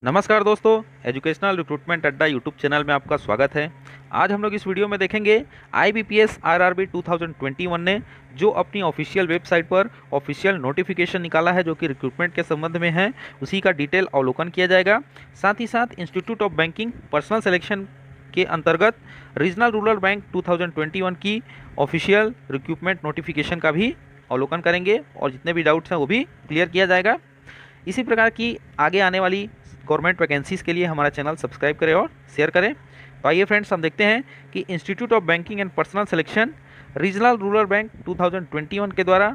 नमस्कार दोस्तों, educational recruitment अड्डा यूट्यूब चैनल में आपका स्वागत है। आज हम लोग इस वीडियो में देखेंगे IBPS RRB 2021 ने जो अपनी ऑफिशियल वेबसाइट पर ऑफिशियल नोटिफिकेशन निकाला है जो कि रिक्रूटमेंट के संबंध में है, उसी का डिटेल अवलोकन किया जाएगा। साथ ही साथ institute of banking personal selection के अंतर्गत रीजनल रूरल बैंक 2021 की ऑफिशियल रिक्रूटमेंट नोटिफिकेशन का भी अवलोकन करेंगे और जितने भी डाउट्स हैं वो भी क्लियर किया जाएगा। इसी प्रकार की आगे आने वाली गवर्नमेंट वैकेंसीज़ के लिए हमारा चैनल सब्सक्राइब करें और शेयर करें। तो आइए फ्रेंड्स, हम देखते हैं कि institute of banking and personal selection regional rural bank 2021 के द्वारा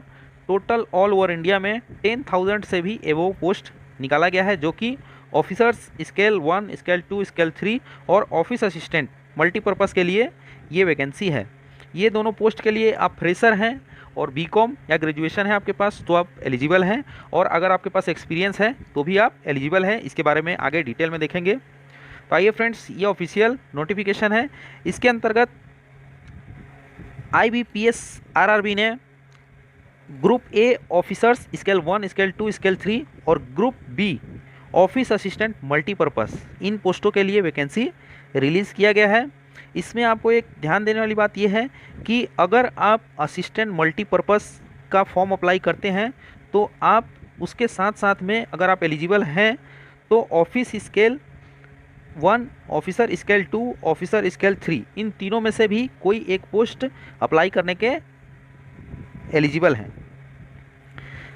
टोटल ऑल ओवर इंडिया में 10,000 से भी एवो पोस्ट निकाला गया है, जो कि ऑफिसर्स स्केल 1, स्केल 2, स्केल 3 और ऑफिस असिस्टेंट मल्टीपर्पज़ के लिए ये वैकेंसी है। ये दोनों पोस्ट के लिए आप फ्रेशर हैं और बीकॉम या ग्रेजुएशन है आपके पास तो आप एलिजिबल हैं, और अगर आपके पास एक्सपीरियंस है तो भी आप एलिजिबल हैं। इसके बारे में आगे डिटेल में देखेंगे। तो आइए फ्रेंड्स, ये ऑफिशियल नोटिफिकेशन है। इसके अंतर्गत IBPS RRB ने group A officers scale 1, scale 2, scale 3 और group B office assistant multipurpose इन पोस्टों के लिए वैकेंसी रिलीज़ किया गया है। इसमें आपको एक ध्यान देने वाली बात यह है कि अगर आप असिस्टेंट मल्टीपर्पज़ का फॉर्म अप्लाई करते हैं तो आप उसके साथ साथ में अगर आप एलिजिबल हैं तो office scale 1, officer scale 2, officer scale 3 इन तीनों में से भी कोई एक पोस्ट अप्लाई करने के एलिजिबल हैं।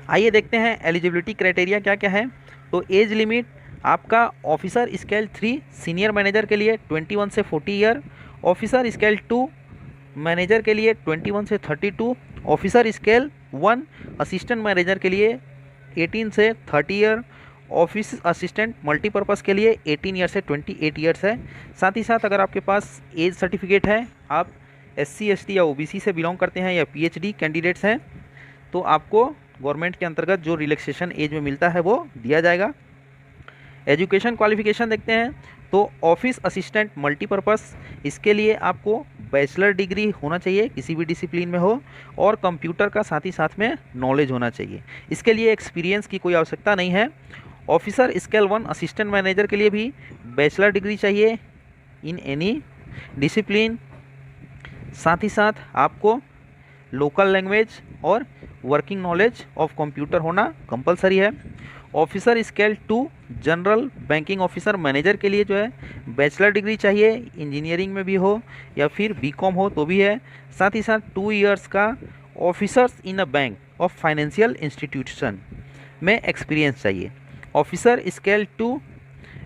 आइए देखते हैं एलिजिबिलिटी क्राइटेरिया क्या क्या है। तो एज लिमिट आपका ऑफिसर स्केल 3 सीनियर मैनेजर के लिए 21 से 40 ईयर, ऑफिसर स्केल 2 मैनेजर के लिए 21 से 32, ऑफिसर स्केल 1 असिस्टेंट मैनेजर के लिए 18 से 30 ईयर, ऑफिस असिस्टेंट मल्टीपर्पज़ के लिए 18 ईयर से 28 ईयर्स है। साथ ही साथ अगर आपके पास एज सर्टिफिकेट है, आप SC ST या OBC से बिलोंग करते हैं या PhD कैंडिडेट्स हैं, तो आपको गवर्नमेंट के अंतर्गत जो रिलैक्सेशन एज में मिलता है वो दिया जाएगा। एजुकेशन क्वालिफिकेशन देखते हैं तो ऑफिस असिस्टेंट मल्टीपर्पज़ इसके लिए आपको बैचलर डिग्री होना चाहिए, किसी भी डिसिप्लिन में हो, और कंप्यूटर का साथ ही साथ में नॉलेज होना चाहिए। इसके लिए एक्सपीरियंस की कोई आवश्यकता नहीं है। ऑफिसर स्केल 1 असिस्टेंट मैनेजर के लिए भी बैचलर डिग्री चाहिए इन एनी डिसिप्लिन। साथ ही साथ आपको लोकल लैंग्वेज और वर्किंग नॉलेज ऑफ कंप्यूटर होना कंपलसरी है। Officer scale 2 general banking officer manager के लिए जो है बैचलर डिग्री चाहिए, इंजीनियरिंग में भी हो या फिर बीकॉम हो तो भी है। साथ ही साथ 2 इयर्स का officers in a bank of financial institution में एक्सपीरियंस चाहिए। Officer scale 2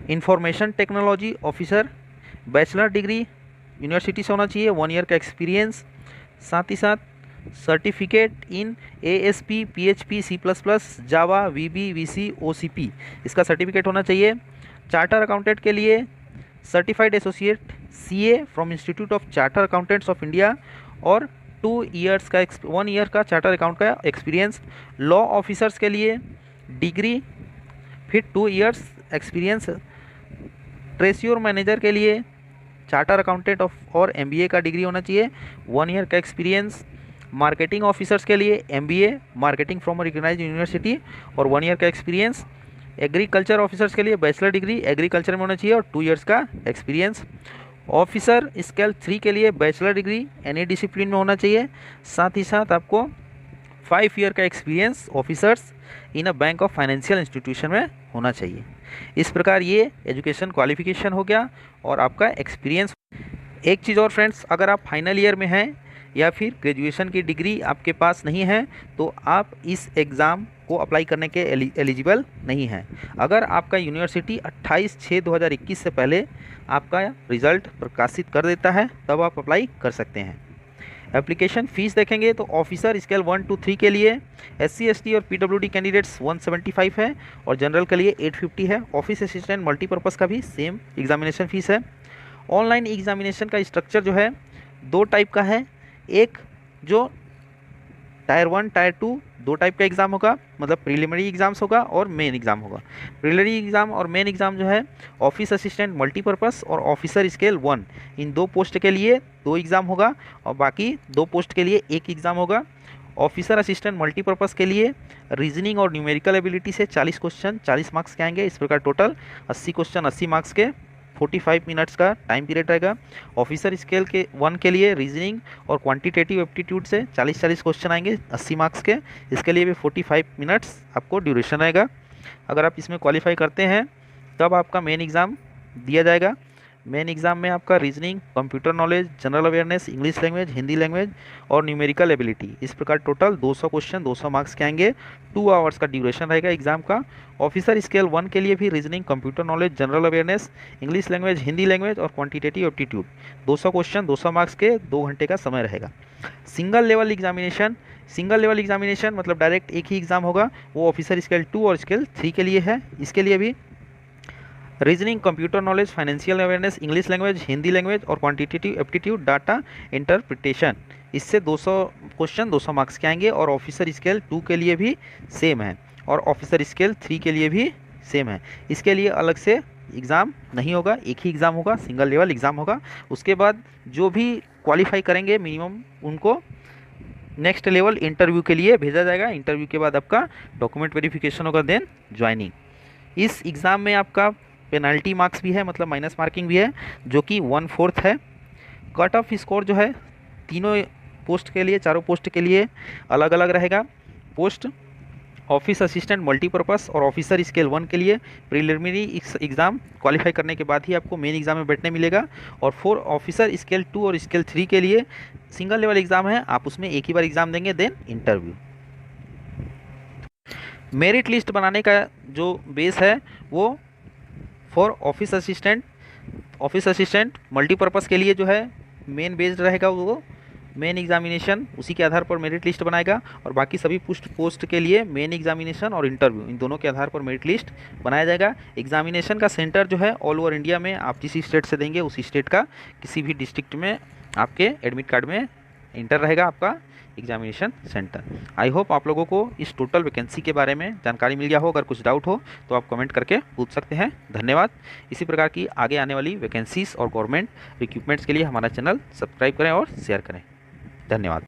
information technology officer bachelor degree university से होना चाहिए, 1 ईयर का एक्सपीरियंस। साथ ही साथ certificate in ASP PHP C++ Java VB VC OCP इसका सर्टिफिकेट होना चाहिए। चार्टर अकाउंटेंट के लिए certified associate CA from institute of charter accountants of India और 1 ईयर का चार्टर अकाउंट का एक्सपीरियंस। लॉ ऑफिसर्स के लिए डिग्री फिर 2 इयर्स एक्सपीरियंस। ट्रेसियोर मैनेजर के लिए चार्टर अकाउंटेंट ऑफ और MBA का डिग्री होना चाहिए, 1 ईयर का एक्सपीरियंस। मार्केटिंग ऑफिसर्स के लिए MBA marketing from recognised university और 1 ईयर का एक्सपीरियंस। एग्रीकल्चर ऑफिसर्स के लिए बैचलर डिग्री एग्रीकल्चर में होना चाहिए और 2 इयर्स का एक्सपीरियंस। ऑफिसर स्केल 3 के लिए बैचलर डिग्री एनी डिसिप्लिन में होना चाहिए। साथ ही साथ आपको 5 ईयर का experience officers in a bank of financial institution में होना चाहिए। इस प्रकार ये एजुकेशन क्वालिफिकेशन हो गया और आपका एक्सपीरियंस। एक चीज़ और फ्रेंड्स, अगर आप फाइनल ईयर में हैं या फिर ग्रेजुएशन की डिग्री आपके पास नहीं है तो आप इस एग्ज़ाम को अप्लाई करने के एलिजिबल नहीं हैं। अगर आपका यूनिवर्सिटी 28/6/2021 से पहले आपका रिज़ल्ट प्रकाशित कर देता है तब आप अप्लाई कर सकते हैं। एप्लीकेशन फ़ीस देखेंगे तो ऑफिसर स्केल 1 to 3 के लिए SC ST और PWD कैंडिडेट्स 175 है और जनरल के लिए 850 है। ऑफिस असिस्टेंट मल्टीपर्पज़ का भी सेम एग्जामिनेशन फ़ीस है। ऑनलाइन एग्जामिनेशन का स्ट्रक्चर जो है 2 टाइप का है। एक जो टायर 1 टायर 2 2 टाइप का एग्ज़ाम होगा, मतलब प्रीलिमिनरी एग्ज़ाम्स होगा और मेन एग्ज़ाम होगा। प्रीलिमिनरी एग्ज़ाम और मेन एग्ज़ाम जो है ऑफिस असिस्टेंट मल्टीपर्पज़ और ऑफिसर स्केल 1 इन 2 पोस्ट के लिए 2 एग्ज़ाम होगा और बाकी 2 पोस्ट के लिए 1 एग्ज़ाम होगा। ऑफिसर असिस्टेंट मल्टीपर्पज़ के लिए रीजनिंग और न्यूमेरिकल एबिलिटी से 40 क्वेश्चन 40 मार्क्स के आएंगे। इस प्रकार टोटल 80 क्वेश्चन 80 मार्क्स के 45 मिनट्स का टाइम पीरियड रहेगा। ऑफिसर स्केल के 1 के लिए रीजनिंग और क्वांटिटेटिव एप्टीट्यूड से 40 क्वेश्चन आएंगे 80 मार्क्स के। इसके लिए भी 45 मिनट्स आपको ड्यूरेशन रहेगा। अगर आप इसमें क्वालिफाई करते हैं तब आपका मेन एग्ज़ाम दिया जाएगा। मेन एग्ज़ाम में आपका reasoning, computer knowledge, general awareness, English language, Hindi language और न्यूमेरिकल एबिलिटी, इस प्रकार टोटल 200 क्वेश्चन 200 मार्क्स के आएंगे। 2 आवर्स का ड्यूरेशन रहेगा एग्जाम का। ऑफिसर स्केल 1 के लिए भी reasoning, computer knowledge, general awareness, English language, Hindi language और क्वांटिटेटिव एप्टीट्यूड 200 क्वेश्चन 200 मार्क्स के 2 घंटे का समय रहेगा। सिंगल लेवल एग्जामिनेशन मतलब डायरेक्ट एक ही एग्ज़ाम होगा, वो ऑफिसर स्केल 2 और स्केल 3 के लिए है। इसके लिए भी reasoning, computer knowledge, financial awareness, English language, Hindi language और क्वांटिटेटिव एप्टीट्यूड, डाटा इंटरप्रिटेशन, इससे 200 क्वेश्चन 200 मार्क्स के आएंगे। और ऑफिसर स्केल 2 के लिए भी सेम है और ऑफिसर स्केल 3 के लिए भी सेम है। इसके लिए अलग से एग्ज़ाम नहीं होगा, एक ही एग्ज़ाम होगा, सिंगल लेवल एग्ज़ाम होगा। उसके बाद जो भी क्वालिफाई करेंगे मिनिमम उनको नेक्स्ट लेवल इंटरव्यू के लिए भेजा जाएगा। इंटरव्यू के बाद आपका डॉक्यूमेंट वेरिफिकेशन होगा, देन ज्वाइनिंग। इस एग्ज़ाम में आपका पेनल्टी मार्क्स भी है, मतलब माइनस मार्किंग भी है, जो कि 1/4 है। कट ऑफ स्कोर जो है तीनों पोस्ट के लिए, चारों पोस्ट के लिए अलग अलग रहेगा। पोस्ट ऑफिस असिस्टेंट मल्टीपर्पज़ और ऑफिसर स्केल 1 के लिए प्रिलिमिनरी एग्ज़ाम क्वालिफाई करने के बाद ही आपको मेन एग्ज़ाम में बैठने मिलेगा। और 4 ऑफिसर स्केल 2 और स्केल 3 के लिए सिंगल लेवल एग्ज़ाम है, आप उसमें एक ही बार एग्ज़ाम देंगे, देन इंटरव्यू। मेरिट लिस्ट बनाने का जो बेस है वो फॉर ऑफिस असिस्टेंट मल्टीपर्पज़ के लिए जो है मेन बेस्ड रहेगा, वो मेन एग्जामिनेशन उसी के आधार पर मेरिट लिस्ट बनाएगा। और बाकी सभी पोस्ट के लिए मेन एग्जामिनेशन और इंटरव्यू, इन दोनों के आधार पर मेरिट लिस्ट बनाया जाएगा। एग्जामिनेशन का सेंटर जो है ऑल ओवर इंडिया में आप जिस स्टेट से देंगे उसी स्टेट का किसी भी डिस्ट्रिक्ट में आपके एडमिट कार्ड में इंटर रहेगा आपका एग्जामिनेशन सेंटर। आई होप आप लोगों को इस टोटल वैकेंसी के बारे में जानकारी मिल गया हो। अगर कुछ डाउट हो तो आप कमेंट करके पूछ सकते हैं। धन्यवाद। इसी प्रकार की आगे आने वाली वैकेंसीज और गवर्नमेंट रिक्रूटमेंट्स के लिए हमारा चैनल सब्सक्राइब करें और शेयर करें। धन्यवाद।